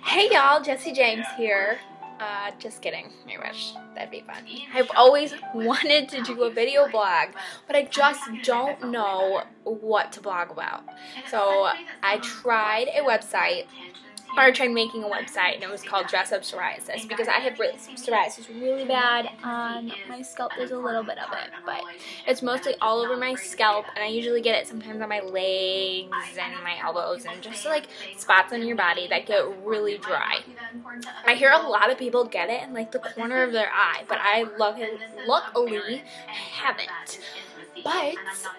Hey y'all, Jessie James here. Just kidding. I wish that'd be fun. I've always wanted to do a video blog, but I just don't know what to blog about. So I tried a website. I tried making a website, and it was called Dress Up Psoriasis, because I have psoriasis really bad on my scalp. There's a little bit of it, but it's mostly all over my scalp, and I usually get it sometimes on my legs and my elbows, and just like spots on your body that get really dry. I hear a lot of people get it in like the corner of their eye, but I luckily haven't. But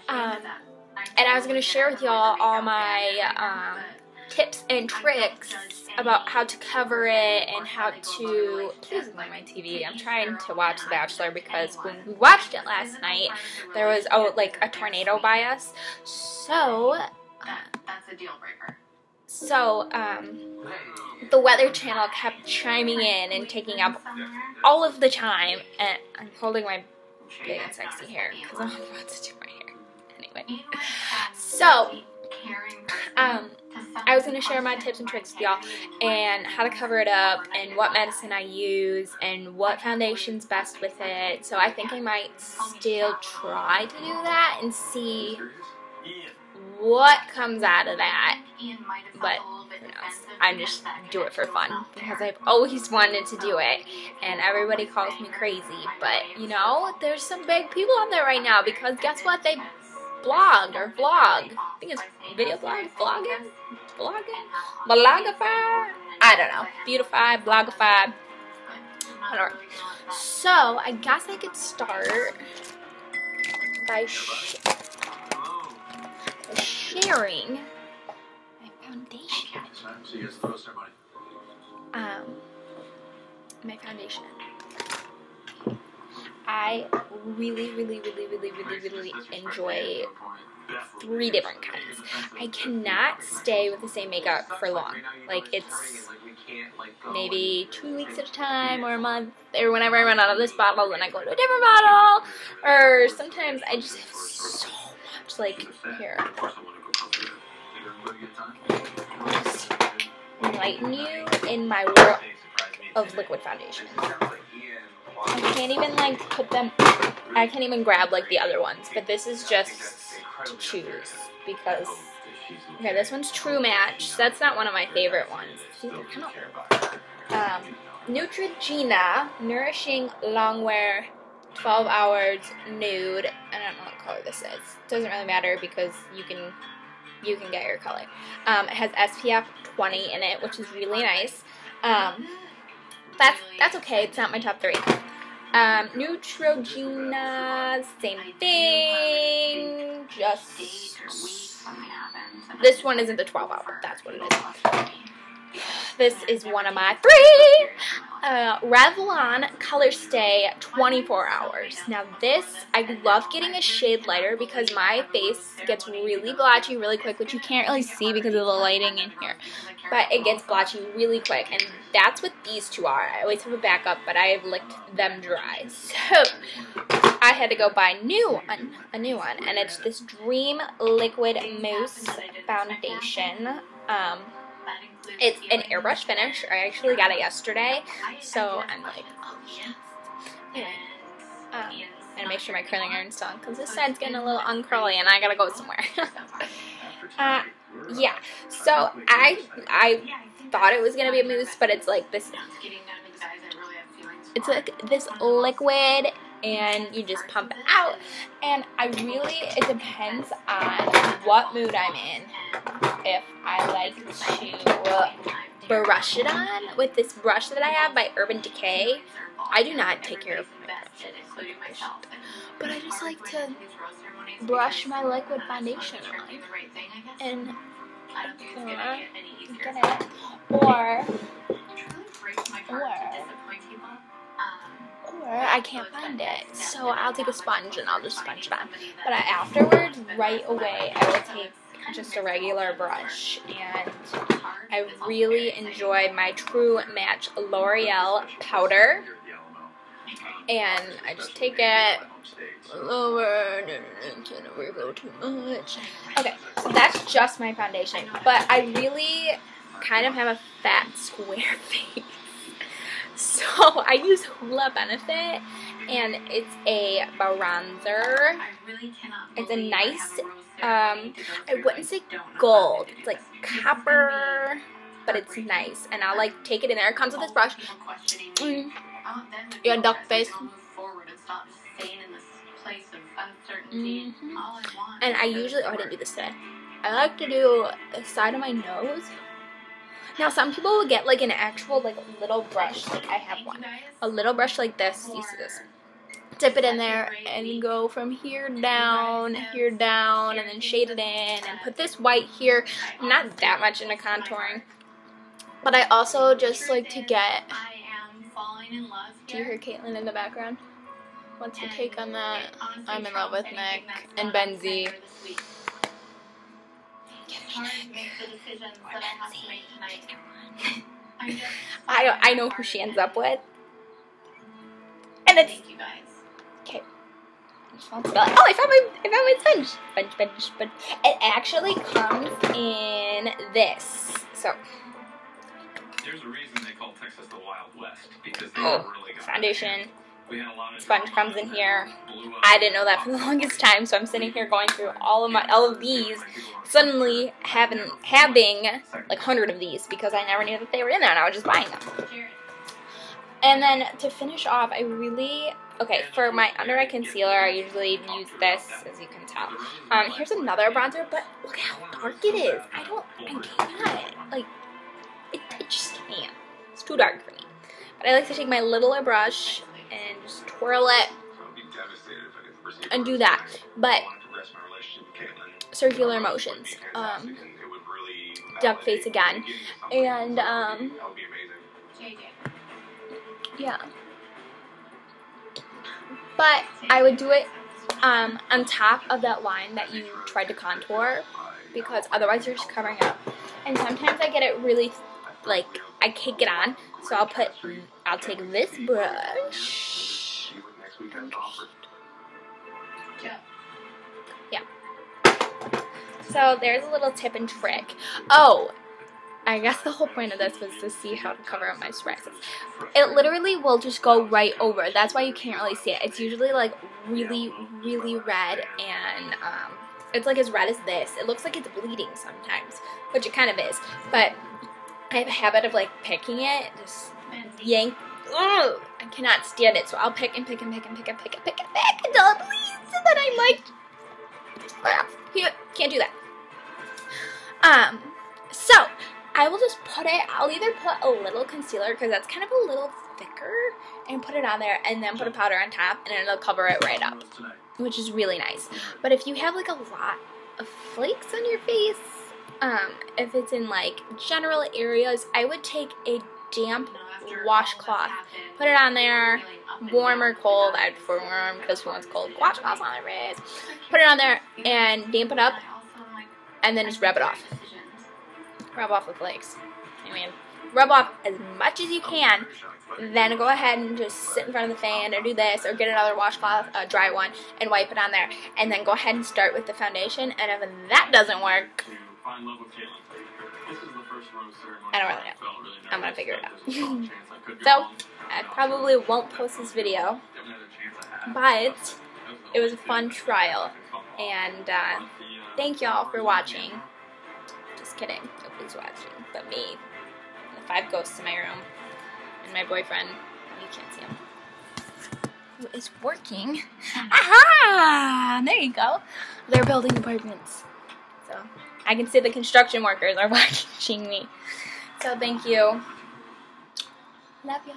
and I was gonna share with y'all all my tips and tricks about how to cover it and how to, please ignore my TV. I'm trying to watch The Bachelor because when we watched it last night, there was like a tornado by us. So that's a deal breaker. So the Weather Channel kept chiming in and taking up all of the time, and I'm holding my big and sexy hair because I'm about to do my hair anyway. So I was going to share my tips and tricks with y'all and how to cover it up and what medicine I use and what foundation's best with it. So I think I might still try to do that and see what comes out of that. But who knows? I just do it for fun because I've always wanted to do it, and everybody calls me crazy. But you know, there's some big people out there right now because guess what? They blog or vlog. I think it's video blog, vlogging, Vlogafying. I don't know. Beautify, Vlogafy, whatever. So I guess I could start by sharing my foundation. My foundation. I really enjoy 3 different kinds. I cannot stay with the same makeup for long. Like, it's maybe 2 weeks at a time or a month, or whenever I run out of this bottle, then I go to a different bottle, or sometimes I just have so much, like, here. Just enlighten you in my world of liquid foundation. I can't even like put them, I can't even grab like the other ones, but this is just to choose because, okay, this one's True Match. That's not one of my favorite ones. Neutrogena Nourishing Longwear 12 Hours Nude. I don't know what color this is. Doesn't really matter because you can get your color. It has SPF 20 in it, which is really nice. That's okay. It's not my top 3. Neutrogena, same thing. Just this one isn't the 12 hour. That's what it is. This is one of my 3. Revlon Color Stay 24 hours. Now this, I love getting a shade lighter because my face gets really blotchy really quick, which you can't really see because of the lighting in here. But it gets blotchy really quick, and that's what these 2 are. I always have a backup, but I've licked them dry. So I had to go buy a new one, and it's this Dream Liquid Mousse Foundation. It's an airbrush finish. I actually got it yesterday, so I'm like, oh yes. Anyway, and make sure my curling iron's on because this side's getting a little uncurly, and I gotta go somewhere. Yeah. So I thought it was gonna be a mousse, but it's like this. It's like this liquid, and you just pump it out. And it depends on what mood I'm in. If I like to brush it on with this brush that I have by Urban Decay. I do not take care of my brush, but I just like to brush my liquid foundation on. And get it. Or I can't find it, so I'll take a sponge and I'll just sponge it on. But afterwards, right away, I will take just a regular brush, and I really enjoy my True Match L'Oreal powder, and I just take it lower, can't overgo too much. Okay, so that's just my foundation, but I really kind of have a fat square face. So I use Hoola Benefit, and it's a bronzer. It's a nice, I wouldn't say gold. It's like copper, but it's nice. And I'll like take it in there. It comes with this brush. Your duck face. And I usually, oh, I didn't do this today. I like to do the side of my nose. Now, some people will get like an actual like little brush, like I have one. A little brush like this, you see this. Dip it in there and go from here down, and then shade it in and put this white here. Not that much into contouring. But I also just like to get, do you hear Caitlin in the background? What's your take on that? I'm in love with Nick and Benzie. I know who she ends up with. And it's okay. Oh, I found my sponge. But it actually comes in this. So there's a reason they call Texas the Wild West, because they really got foundation. Sponge comes in here. I didn't know that for the longest time, so I'm sitting here going through all of these, suddenly having like 100 of these because I never knew that they were in there and I was just buying them. And then to finish off, for my under eye concealer, I usually use this, as you can tell. Here's another bronzer, but look how dark it is. I can't, like, it just can't. It's too dark for me. But I like to take my littler brush and just twirl it and do that, but circular motions. Duck face again, and yeah. But I would do it on top of that line that you tried to contour, because otherwise you're just covering up. And sometimes I get it really, like, I can't get on, so I'll take this brush. Yeah. So there's a little tip and trick. Oh, I guess the whole point of this was to see how to cover up my scratches. It literally will just go right over. That's why you can't really see it. It's usually like really, really red, and it's like as red as this. It looks like it's bleeding sometimes, which it kind of is. But I have a habit of like picking it, just yank. Ugh, I cannot stand it, so I'll pick and pick and pick and pick and pick and pick and pick until it bleeds, and then I'm like, here, can't do that. So I will just put it. I'll either put a little concealer, because that's kind of a little thicker, and put it on there, and then put a powder on top, and it'll cover it right up, which is really nice. But if you have like a lot of flakes on your face, if it's in like general areas, I would take a damp washcloth, put it on there, warm or cold. I'd prefer warm because who wants cold washcloths on their face. Put it on there and damp it up, and then just rub it off. Rub off the flakes. I mean, rub off as much as you can. Then go ahead and just sit in front of the fan or do this, or get another washcloth, a dry one, and wipe it on there. And then go ahead and start with the foundation. And if that doesn't work, I don't really know. I'm gonna figure it out. So I probably won't post this video, but it was a fun trial, and thank y'all for watching. Just kidding, nobody's watching but me and the 5 ghosts in my room and my boyfriend. You can't see him. Who is working? Aha! There you go. They're building apartments, so I can see the construction workers are watching me. So thank you. Love you.